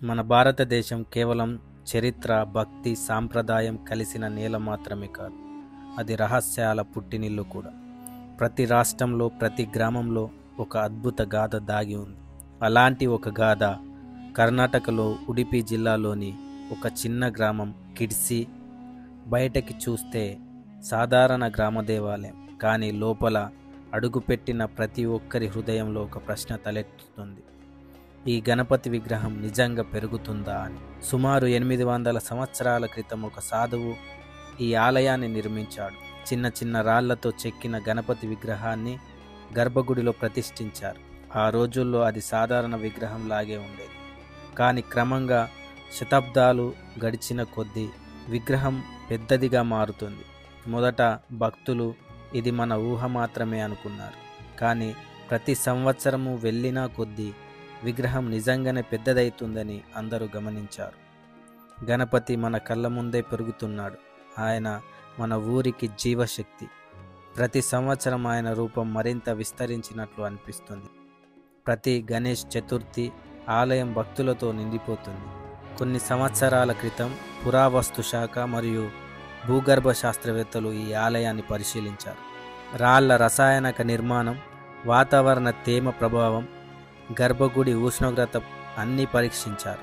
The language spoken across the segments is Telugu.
మన భారతదేశం కేవలం చరిత్ర, భక్తి, సాంప్రదాయం కలిసిన నేల మాత్రమే కాదు, అది రహస్యాల పుట్టినిల్లు కూడా. ప్రతి రాష్ట్రంలో, ప్రతి గ్రామంలో ఒక అద్భుత గాథ దాగి ఉంది. అలాంటి ఒక గాథ కర్ణాటకలో ఉడిపి జిల్లాలోని ఒక చిన్న గ్రామం కిడ్సి. బయటకి చూస్తే సాధారణ గ్రామ దేవాలయం, కానీ లోపల అడుగుపెట్టిన ప్రతి ఒక్కరి హృదయంలో ఒక ప్రశ్న తలెత్తుతుంది: ఈ గణపతి విగ్రహం నిజంగా పెరుగుతుందా అని. సుమారు 800 సంవత్సరాల క్రితం ఒక సాధువు ఈ ఆలయాన్ని నిర్మించాడు. చిన్న చిన్న రాళ్లతో చెక్కిన గణపతి విగ్రహాన్ని గర్భగుడిలో ప్రతిష్ఠించారు. ఆ రోజుల్లో అది సాధారణ విగ్రహం లాగే ఉండేది. కానీ క్రమంగా శతాబ్దాలు గడిచిన కొద్దీ విగ్రహం పెద్దదిగా మారుతుంది. మొదట భక్తులు ఇది మన ఊహ మాత్రమే అనుకున్నారు. కానీ ప్రతి సంవత్సరము వెళ్ళిన కొద్దీ విగ్రహం నిజంగానే పెద్దదవుతుందని అందరూ గమనించారు. గణపతి మన కళ్ళ ముందే పెరుగుతున్నాడు. ఆయన మన ఊరికి జీవశక్తి. ప్రతి సంవత్సరం ఆయన రూపం మరింత విస్తరించినట్లు అనిపిస్తుంది. ప్రతి గణేష్ చతుర్థి ఆలయం భక్తులతో నిండిపోతుంది. కొన్ని సంవత్సరాల క్రితం పురావస్తు శాఖ మరియు భూగర్భ శాస్త్రవేత్తలు ఈ ఆలయాన్ని పరిశీలించారు. రాళ్ల రసాయనిక నిర్మాణం, వాతావరణ తేమ ప్రభావం, గర్భగుడి ఉష్ణోగ్రత అన్నీ పరీక్షించారు.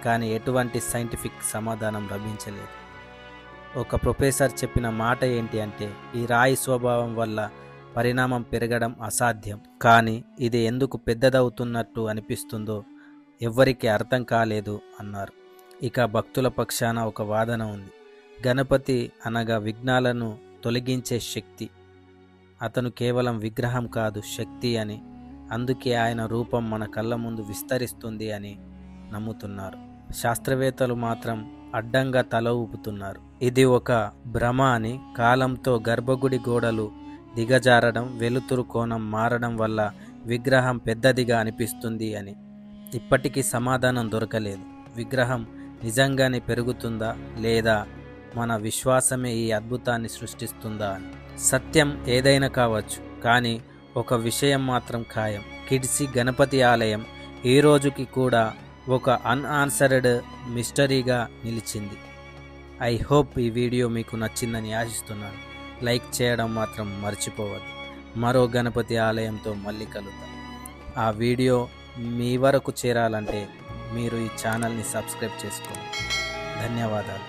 కానీ ఎటువంటి సైంటిఫిక్ సమాధానం లభించలేదు. ఒక ప్రొఫెసర్ చెప్పిన మాట ఏంటి అంటే, ఈ రాయి స్వభావం వల్ల పరిణామం పెరగడం అసాధ్యం. కానీ ఇది ఎందుకు పెద్దదవుతున్నట్టు అనిపిస్తుందో ఎవ్వరికీ అర్థం కాలేదు అన్నారు. ఇక భక్తుల పక్షాన ఒక వాదన ఉంది. గణపతి అనగా విఘ్నాలను తొలగించే శక్తి. అతను కేవలం విగ్రహం కాదు, శక్తి అని. అందుకే ఆయన రూపం మన కళ్ళ ముందు విస్తరిస్తుంది అని నమ్ముతున్నారు. శాస్త్రవేత్తలు మాత్రం అడ్డంగా తల ఊపుతున్నారు. ఇది ఒక భ్రమ అని. కాలంతో గర్భగుడి గోడలు దిగజారడం, వెలుతురు కోణం మారడం వల్ల విగ్రహం పెద్దదిగా అనిపిస్తుంది అని. ఇప్పటికీ సమాధానం దొరకలేదు. విగ్రహం నిజంగానే పెరుగుతుందా, లేదా మన విశ్వాసమే ఈ అద్భుతాన్ని సృష్టిస్తుందా అని. సత్యం ఏదైనా కావచ్చు, కానీ ఒక విషయం మాత్రం ఖాయం: కిడ్సి గణపతి ఆలయం ఈ రోజుకి కూడా ఒక అన్ఆన్సర్డ్ మిస్టరీగా నిలిచింది. ఐ హోప్ ఈ వీడియో మీకు నచ్చిందని ఆశిస్తున్నాను. లైక్ చేయడం మాత్రం మర్చిపోవద్దు. మరో గణపతి ఆలయంతో మళ్ళీ కలుద్దాం. ఆ వీడియో మీ వరకు చేరాలంటే మీరు ఈ ఛానల్ని సబ్స్క్రైబ్ చేసుకోండి. ధన్యవాదాలు.